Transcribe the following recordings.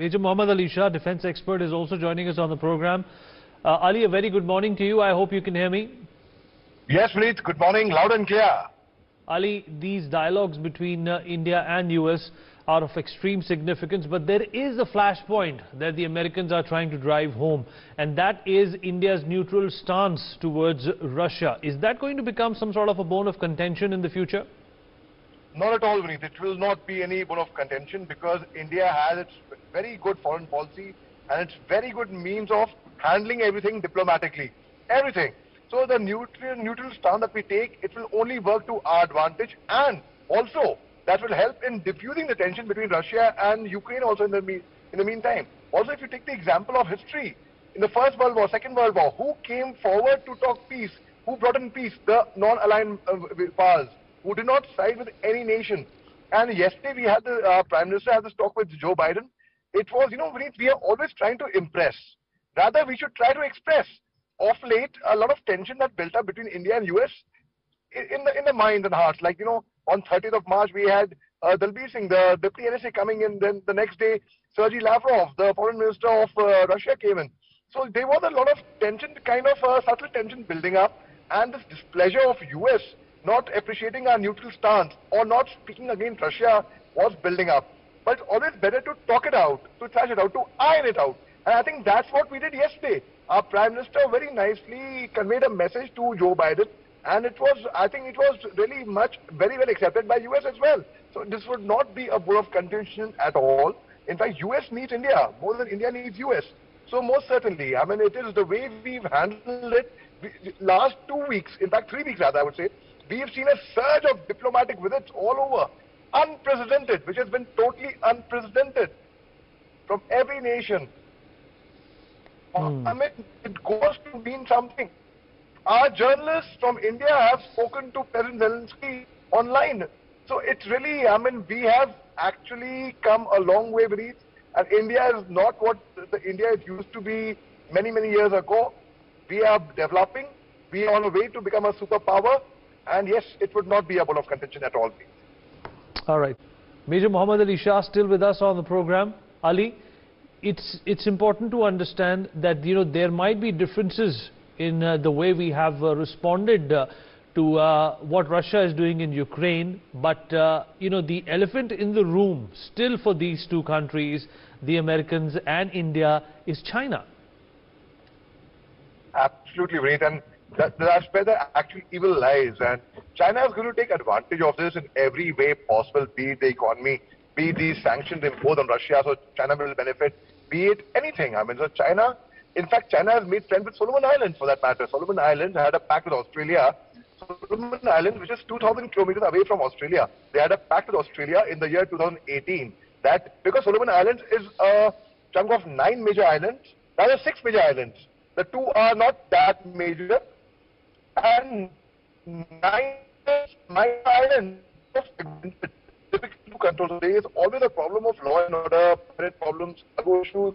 Major Mohammad Ali Shah, defense expert, is also joining us on the program. Ali, a very good morning to you. I hope you can hear me. Yes, Vineet. Good morning. Loud and clear. Ali, these dialogues between India and US are of extreme significance, but there is a flashpoint that the Americans are trying to drive home, and that is India's neutral stance towards Russia. Is that going to become some sort of a bone of contention in the future? Not at all, Vineet. It will not be any bone of contention because India has its very good foreign policy and its very good means of handling everything diplomatically. Everything. So the neutral stance that we take, it will only work to our advantage, and also that will help in diffusing the tension between Russia and Ukraine also in the meantime. Also, if you take the example of history, in the First World War, Second World War, who came forward to talk peace? Who brought in peace? The non-aligned powers, who did not side with any nation. And yesterday we had the Prime Minister had this talk with Joe Biden. It was, Vineet, we are always trying to impress. Rather, we should try to express. Of late, a lot of tension that built up between India and US in the minds and hearts. Like, on 30th of March, we had Dalbir Singh, the Deputy NSA, coming in. Then the next day, Sergei Lavrov, the Foreign Minister of Russia, came in. So there was a lot of tension, kind of subtle tension building up. And this displeasure of US not appreciating our neutral stance or not speaking against Russia was building up. But it's always better to talk it out, to thrash it out, to iron it out. And I think that's what we did yesterday. Our Prime Minister very nicely conveyed a message to Joe Biden, and I think it was really very well accepted by US as well. So this would not be a bone of contention at all. In fact, US needs India more than India needs US. So most certainly, I mean, it is the way we've handled it. Last 2 weeks, in fact 3 weeks rather, I would say, we have seen a surge of diplomatic visits all over. Unprecedented, which has been totally unprecedented from every nation. I mean, it goes to mean something. Our journalists from India have spoken to President Zelensky online. So it's really, I mean, we have actually come a long way with it. And India is not what the India it used to be many, many years ago. We are developing. We are on a way to become a superpower. And yes, it would not be a bone of contention at all. All right. Major Mohammad Ali Shah still with us on the program. Ali, it's important to understand that there might be differences in the way we have responded to what Russia is doing in Ukraine, but the elephant in the room still for these two countries, the Americans and India, is China. Absolutely right, and that's where the actual evil lies, and China is going to take advantage of this in every way possible, be it the economy, be it these sanctions imposed on Russia, so China will benefit, be it anything. I mean, so China, in fact, China has made friends with Solomon Islands for that matter. Solomon Islands had a pact with Australia. Solomon Islands, which is 2,000 kilometers away from Australia, they had a pact with Australia in the year 2018. That because Solomon Islands is a chunk of 9 major islands, rather 6 major islands. The 2 are not that major, and 9 islands difficult to control. So there is always a problem of law and order, problems, cargo issues.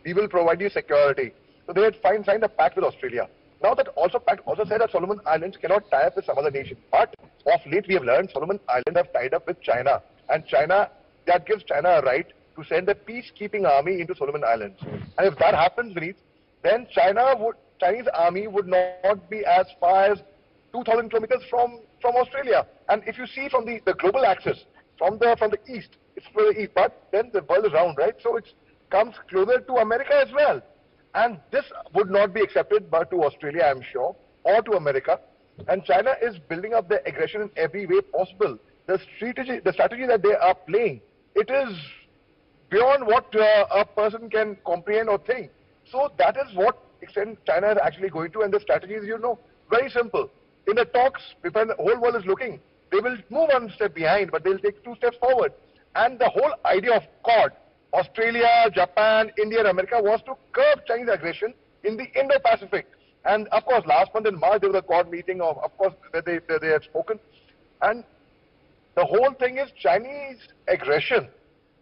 We will provide you security. So they had signed a pact with Australia. Now that pact also said that Solomon Islands cannot tie up with some other nation. But of late we have learned Solomon Islands have tied up with China. And China, that gives China a right to send a peacekeeping army into Solomon Islands. And if that happens, Vineet, then Chinese army would not be as far as 2,000 kilometers from Australia. And if you see from the global axis, from the east, it's for the east, but then the world is round, right? So it comes closer to America as well. And this would not be accepted by to Australia, I'm sure, or to America. And China is building up their aggression in every way possible. The strategy that they are playing, it is beyond what a person can comprehend or think. So that is what extent China is actually going to, and the strategy is, very simple. In the talks, when the whole world is looking, they will move 1 step behind, but they'll take 2 steps forward. And the whole idea of Quad, Australia, Japan, India, and America, was to curb Chinese aggression in the Indo-Pacific. And of course, last month in March, there was a Quad meeting, of course, where they had spoken. And the whole thing is Chinese aggression.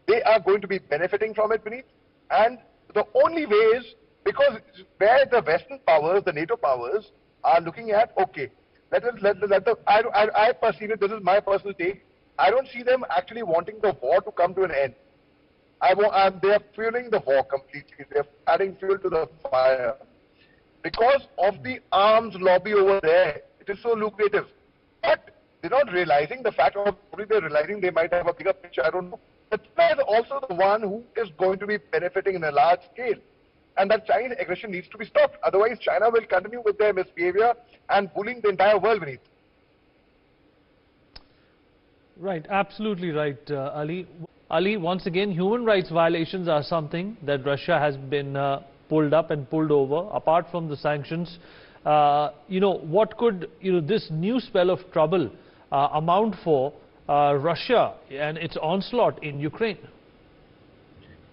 They are going to be benefiting from it, Vineet. And the only way is because where the Western powers, the NATO powers, are looking at, okay, I perceive it, this is my personal take, I don't see them actually wanting the war to come to an end. They are fueling the war completely. They are adding fuel to the fire. Because of the arms lobby over there, it is so lucrative. But they're not realizing the fact of they're realizing they might have a bigger picture. I don't know. But China is also the one who is going to be benefiting in a large scale. And that Chinese aggression needs to be stopped. Otherwise, China will continue with their misbehavior and bullying the entire world beneath. Right, absolutely right, Ali. Ali, once again, human rights violations are something that Russia has been pulled up and pulled over. Apart from the sanctions, what could this new spell of trouble amount for Russia and its onslaught in Ukraine?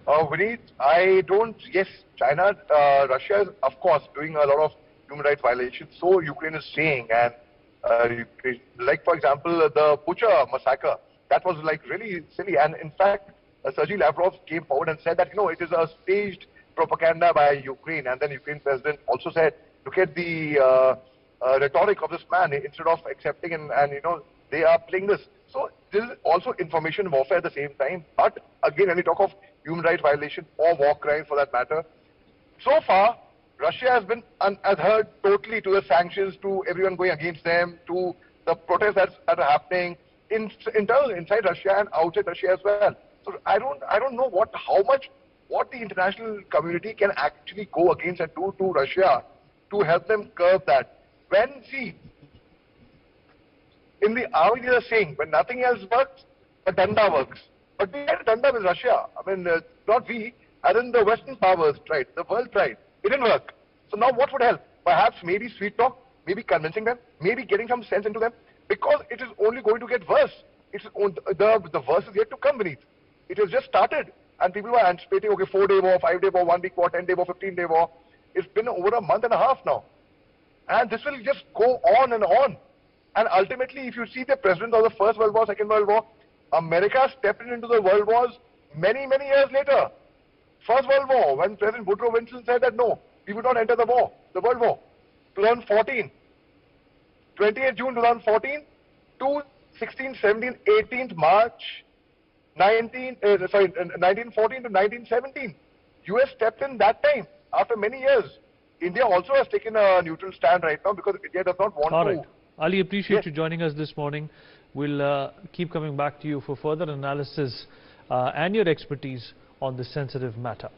Vineet, yes, China, Russia is of course doing a lot of human rights violations, so Ukraine is saying, and like for example, the Bucha massacre, that was like really silly, and in fact, Sergei Lavrov came forward and said that, it is a staged propaganda by Ukraine, and then Ukraine president also said, look at the rhetoric of this man, instead of accepting and they are playing this. So this is also information warfare at the same time. But again, when we talk of human rights violation or war crimes for that matter, so far Russia has been adhered totally to the sanctions, to everyone going against them, to the protests that are happening inside Russia and outside Russia as well. So I don't know what the international community can actually go against and do to Russia to help them curb that. In the army, they are saying, when nothing else works, a danda works. But we had a danda with Russia. I mean, not we, as in the Western powers tried, the world tried. It didn't work. So now what would help? Perhaps maybe sweet talk, maybe convincing them, maybe getting some sense into them, because it is only going to get worse. The worst is yet to come beneath. It has just started, and people are anticipating, okay, 4-day war, 5-day war, 1-week war, 10-day war, 15-day war. It's been over a month and a half now. And this will just go on and on. And ultimately, if you see the precedent of the First World War, Second World War, America stepped into the world wars many, many years later. First World War, when President Woodrow Wilson said that no, we would not enter the World War. 2014, 28th June 2014 to 16, 17, 18th March 1914 to 1917. US stepped in that time after many years. India also has taken a neutral stand right now because India does not want to. Ali, appreciate you joining us this morning. We'll keep coming back to you for further analysis and your expertise on this sensitive matter.